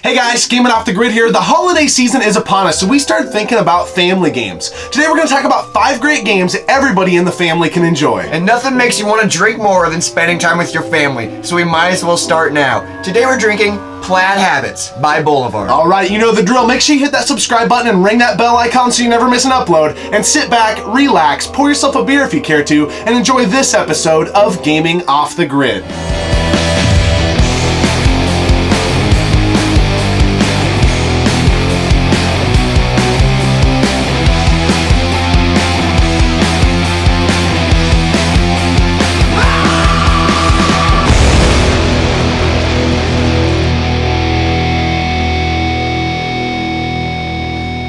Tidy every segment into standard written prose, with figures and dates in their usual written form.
Hey guys, Gaming Off the Grid here. The holiday season is upon us, so we started thinking about family games. Today we're going to talk about 5 great games that everybody in the family can enjoy. And nothing makes you want to drink more than spending time with your family, so we might as well start now. Today we're drinking Plaid Habits by Boulevard. Alright, you know the drill. Make sure you hit that subscribe button and ring that bell icon so you never miss an upload. And sit back, relax, pour yourself a beer if you care to, and enjoy this episode of Gaming Off the Grid.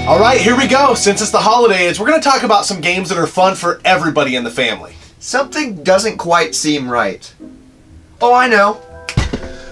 Alright, here we go. Since it's the holidays, we're going to talk about some games that are fun for everybody in the family. Something doesn't quite seem right. Oh, I know.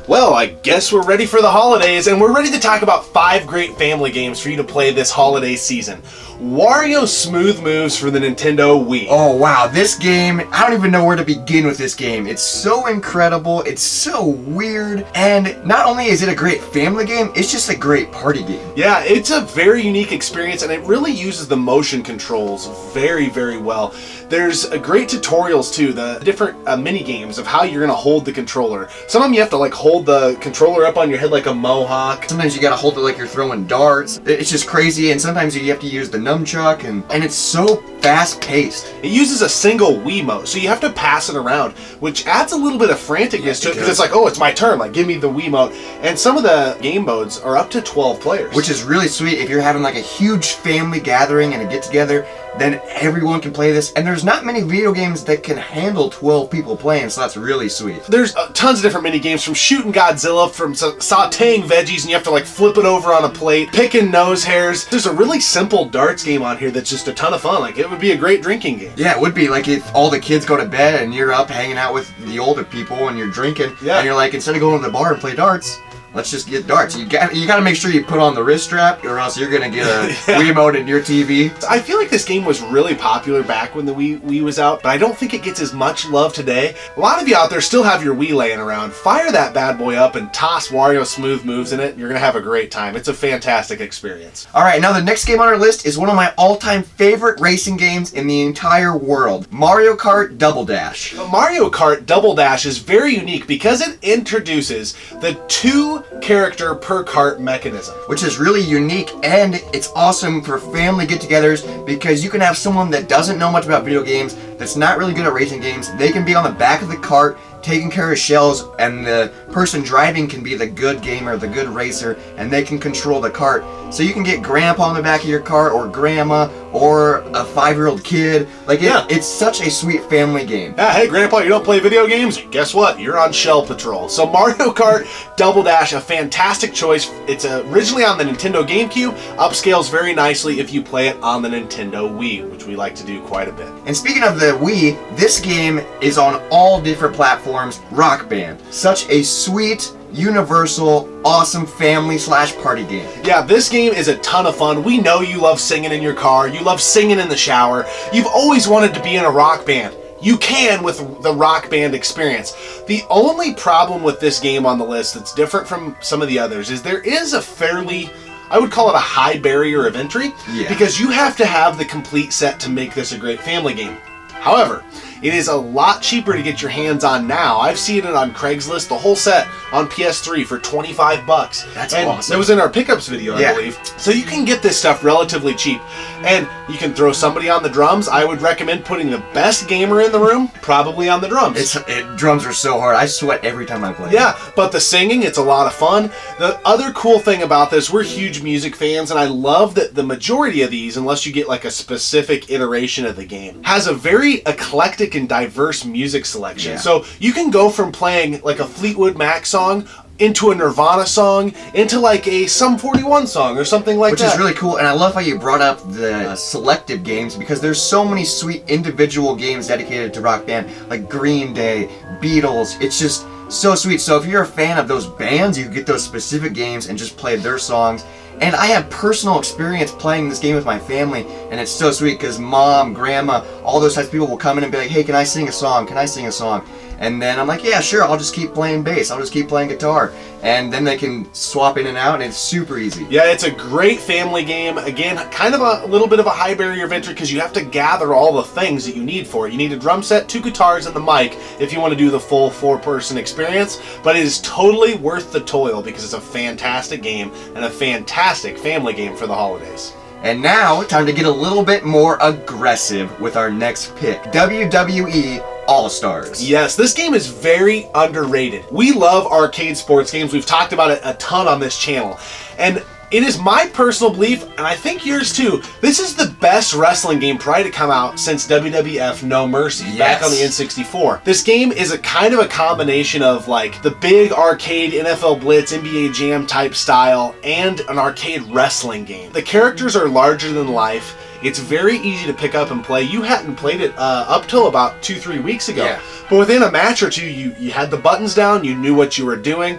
Well, I guess we're ready for the holidays, and we're ready to talk about 5 great family games for you to play this holiday season. Wario Smooth Moves for the Nintendo Wii. Oh wow, this game, I don't even know where to begin with this game. It's so incredible, it's so weird, and not only is it a great family game, it's just a great party game. Yeah, it's a very unique experience, and it really uses the motion controls very, very well. There's great tutorials too, the different mini games of how you're gonna hold the controller. Some of them you have to like hold the controller up on your head like a mohawk. Sometimes you gotta hold it like you're throwing darts. It's just crazy, and sometimes you have to use the nunchuck, and it's so fast-paced. It uses a single Wiimote, so you have to pass it around, which adds a little bit of franticness to it, because it's like, oh, it's my turn, like, give me the Wiimote. And some of the game modes are up to 12 players. Which is really sweet. If you're having like a huge family gathering and a get-together, then everyone can play this, and there's not many video games that can handle 12 people playing, so that's really sweet. There's tons of different mini games, from shooting Godzilla, from sauteing veggies, and you have to like flip it over on a plate, picking nose hairs. There's a really simple darts game on here that's just a ton of fun. Like, it would be a great drinking game. Yeah, it would be. Like if all the kids go to bed and you're up hanging out with the older people and you're drinking, and you're like, instead of going to the bar and play darts, let's just get darts. You got to make sure you put on the wrist strap, or else you're gonna get a Wiimote in your TV. I feel like this game was really popular back when the Wii was out, but I don't think it gets as much love today. A lot of you out there still have your Wii laying around. Fire that bad boy up and toss Wario Smooth Moves in it, and you're gonna have a great time. It's a fantastic experience. All right, now the next game on our list is one of my all-time favorite racing games in the entire world, Mario Kart Double Dash. Mario Kart Double Dash is very unique because it introduces the 2 character per cart mechanism, which is really unique, and it's awesome for family get-togethers because you can have someone that doesn't know much about video games, that's not really good at racing games. They can be on the back of the cart taking care of shells, and the person driving can be the good gamer, the good racer, and they can control the cart. So you can get grandpa on the back of your cart, or grandma, or a 5-year-old kid. Like, it's such a sweet family game. Yeah, hey grandpa, you don't play video games? Guess what? You're on Shell Patrol. So Mario Kart Double Dash, a fantastic choice. It's originally on the Nintendo Gamecube, upscales very nicely if you play it on the Nintendo Wii, which we like to do quite a bit. And speaking of the Wii, this game is on all different platforms. Rock Band. Such a sweet, universal, awesome family/party game. Yeah, this game is a ton of fun. We know you love singing in your car, you love singing in the shower, you've always wanted to be in a rock band. You can with the Rock Band experience. The only problem with this game on the list that's different from some of the others is there is a fairly, I would call it a high barrier of entry, because you have to have the complete set to make this a great family game. However, it is a lot cheaper to get your hands on now. I've seen it on Craigslist, the whole set on PS3 for 25 bucks. That's awesome. That was in our pickups video, I believe. So you can get this stuff relatively cheap. And you can throw somebody on the drums. I would recommend putting the best gamer in the room, probably on the drums. Drums are so hard. I sweat every time I play. Yeah, but the singing, it's a lot of fun. The other cool thing about this, we're huge music fans, and I love that the majority of these, unless you get like a specific iteration of the game, has a very eclectic and diverse music selection. So you can go from playing like a Fleetwood Mac song into a Nirvana song, into like a Sum 41 song or something like that. Which is really cool, and I love how you brought up the selective games, because there's so many sweet individual games dedicated to Rock Band, like Green Day, Beatles. It's just so sweet. So if you're a fan of those bands, you get those specific games and just play their songs. And I have personal experience playing this game with my family, and it's so sweet because mom, grandma, all those types of people will come in and be like, hey, can I sing a song? Can I sing a song? And then I'm like, yeah, sure, I'll just keep playing bass. I'll just keep playing guitar. And then they can swap in and out, and it's super easy. Yeah, it's a great family game. Again, kind of a little bit of a high barrier of entry because you have to gather all the things that you need for it. You need a drum set, 2 guitars, and the mic if you want to do the full 4-person experience. But it is totally worth the toil because it's a fantastic game and a fantastic family game for the holidays. And now, time to get a little bit more aggressive with our next pick. WWE All-Stars. Yes, this game is very underrated. We love arcade sports games. We've talked about it a ton on this channel. And it is my personal belief, and I think yours too, this is the best wrestling game probably to come out since WWF No Mercy back on the N64. This game is a kind of a combination of like the big arcade NFL Blitz, NBA Jam type style, and an arcade wrestling game. The characters are larger than life. It's very easy to pick up and play. You hadn't played it up till about 2-3 weeks ago. Yeah. But within a match or two, you had the buttons down, you knew what you were doing.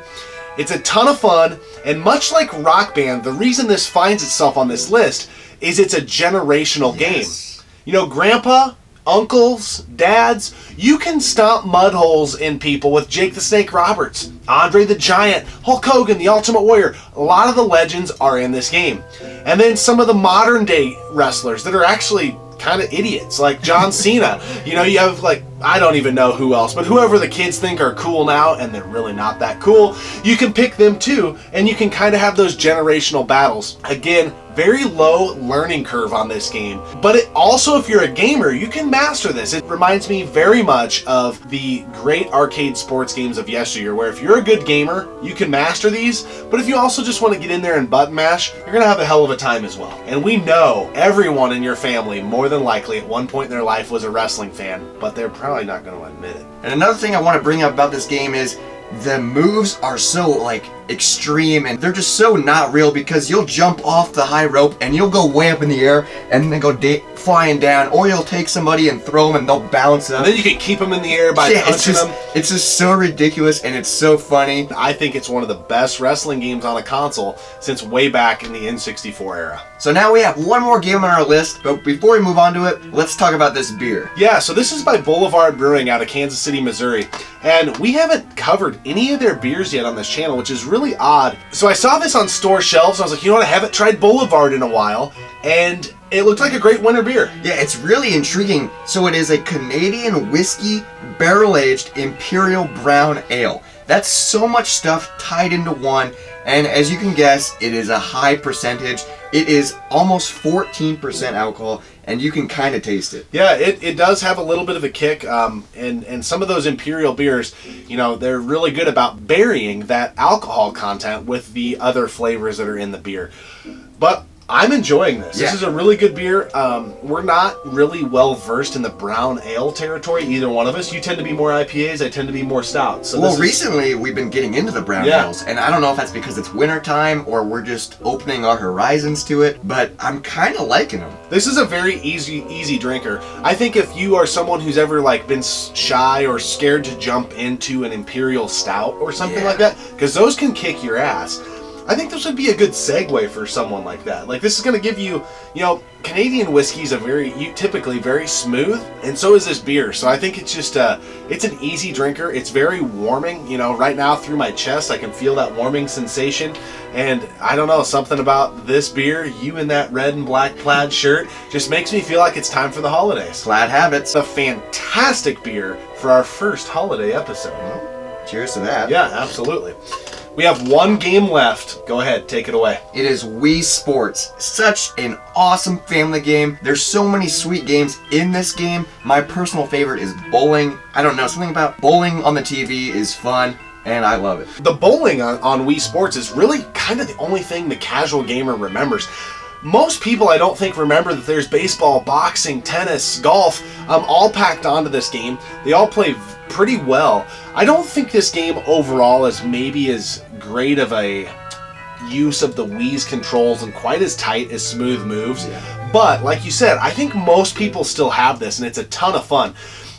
It's a ton of fun, and much like Rock Band, the reason this finds itself on this list is it's a generational game. You know, grandpa, uncles, dads, you can stomp mud holes in people with Jake the Snake Roberts, Andre the Giant, Hulk Hogan, the Ultimate Warrior. A lot of the legends are in this game. And then some of the modern day wrestlers that are actually kind of idiots, like John Cena. You know, you have like, I don't even know who else, but whoever the kids think are cool now, and they're really not that cool, you can pick them too, and you can kind of have those generational battles. Again, very low learning curve on this game, but it also, if you're a gamer, you can master this. It reminds me very much of the great arcade sports games of yesteryear, where if you're a good gamer, you can master these, but if you also just want to get in there and button mash, you're gonna have a hell of a time as well. And we know everyone in your family, more than likely, at one point in their life was a wrestling fan, but they're probably not going to admit it. And another thing I want to bring up about this game is the moves are so like extreme, and they're just so not real, because you'll jump off the high rope and you'll go way up in the air and then go flying down, or you'll take somebody and throw them and they'll bounce up. And then you can keep them in the air by punching them. It's just so ridiculous, and it's so funny. I think it's one of the best wrestling games on a console since way back in the N64 era. So now we have one more game on our list, but before we move on to it, let's talk about this beer. Yeah, so this is by Boulevard Brewing out of Kansas City, Missouri. And we haven't covered any of their beers yet on this channel, which is really odd. So I saw this on store shelves, and I was like, you know what, I haven't tried Boulevard in a while, and it looked like a great winter beer. Yeah, it's really intriguing. So it is a Canadian whiskey barrel-aged imperial brown ale. That's so much stuff tied into one, and as you can guess, it is a high percentage. It is almost 14% alcohol, and you can kind of taste it. Yeah, it does have a little bit of a kick, and some of those imperial beers, you know, they're really good about burying that alcohol content with the other flavors that are in the beer. But I'm enjoying this. Yeah. This is a really good beer. We're not really well versed in the brown ale territory, either one of us. You tend to be more IPAs, I tend to be more stouts. So well, recently we've been getting into the brown ales, and I don't know if that's because it's winter time or we're just opening our horizons to it, but I'm kind of liking them. This is a very easy drinker. I think if you are someone who's ever like been shy or scared to jump into an imperial stout or something like that, because those can kick your ass, I think this would be a good segue for someone like that. Like, this is going to give you, you know, Canadian whiskey's typically very smooth, and so is this beer. So I think it's just it's an easy drinker. It's very warming. You know, right now through my chest, I can feel that warming sensation. And I don't know, something about this beer, you in that red and black plaid shirt, just makes me feel like it's time for the holidays. Plaid Habit. It's a fantastic beer for our first holiday episode. Well, cheers to that. Yeah, absolutely. We have one game left. Go ahead, take it away. It is Wii Sports. Such an awesome family game. There's so many sweet games in this game. My personal favorite is bowling. I don't know, something about bowling on the TV is fun, and I love it. The bowling on Wii Sports is really kind of the only thing the casual gamer remembers. Most people, I don't think, remember that there's baseball, boxing, tennis, golf, all packed onto this game. They all play pretty well. I don't think this game overall is maybe as great of a use of the Wii's controls and quite as tight as smooth moves. But like you said, I think most people still have this, and it's a ton of fun.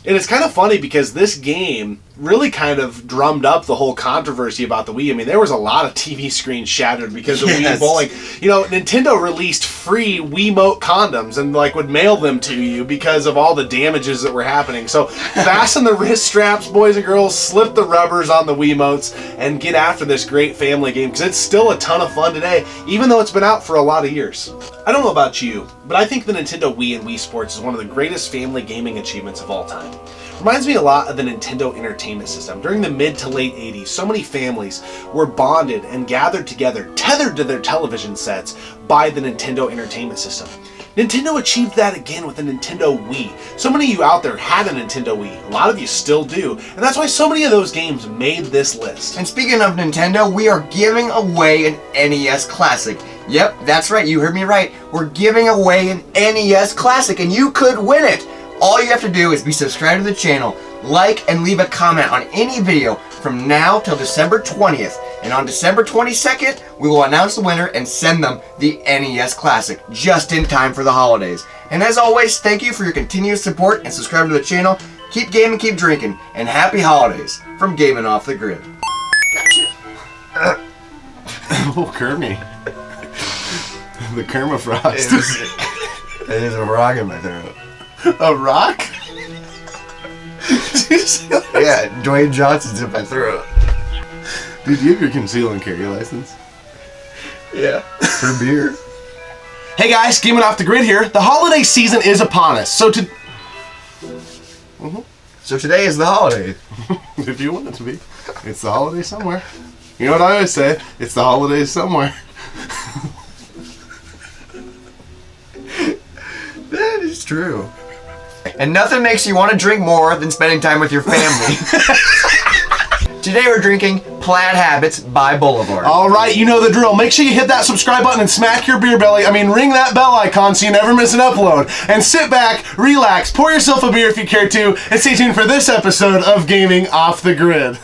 And it's kind of funny because this game really kind of drummed up the whole controversy about the Wii. I mean, there was a lot of TV screens shattered because of Wii bowling. You know, Nintendo released free Wiimote condoms and like would mail them to you because of all the damages that were happening. So fasten the wrist straps, boys and girls, slip the rubbers on the Wiimotes, and get after this great family game because it's still a ton of fun today, even though it's been out for a lot of years. I don't know about you, but I think the Nintendo Wii and Wii Sports is one of the greatest family gaming achievements of all time. Reminds me a lot of the Nintendo Entertainment System. During the mid to late 80s, so many families were bonded and gathered together, tethered to their television sets by the Nintendo Entertainment System. Nintendo achieved that again with the Nintendo Wii. So many of you out there had a Nintendo Wii. A lot of you still do. And that's why so many of those games made this list. And speaking of Nintendo, we are giving away an NES Classic. Yep, that's right, you heard me right. We're giving away an NES Classic, and you could win it. All you have to do is be subscribed to the channel, like, and leave a comment on any video from now till December 20th. And on December 22nd, we will announce the winner and send them the NES Classic just in time for the holidays. And as always, thank you for your continuous support and subscribe to the channel. Keep gaming, keep drinking, and happy holidays from Gaming Off the Grid. Gotcha. Oh, Kermie. The Kermafrost. It is a rock in my throat. A rock? Yeah, Dwayne Johnson's in my throat. Did you have your conceal and carry license? Yeah, for beer. Hey guys, Gaming Off the Grid here. The holiday season is upon us, so So today is the holiday. if you want it to be, it's the holiday somewhere. You know what I always say? It's the holidays somewhere. That is true. And nothing makes you want to drink more than spending time with your family. Today we're drinking Plaid Habits by Boulevard. All right, you know the drill. Make sure you hit that subscribe button and smack your beer belly. Ring that bell icon so you never miss an upload. And sit back, relax, pour yourself a beer if you care to, and stay tuned for this episode of Gaming Off the Grid.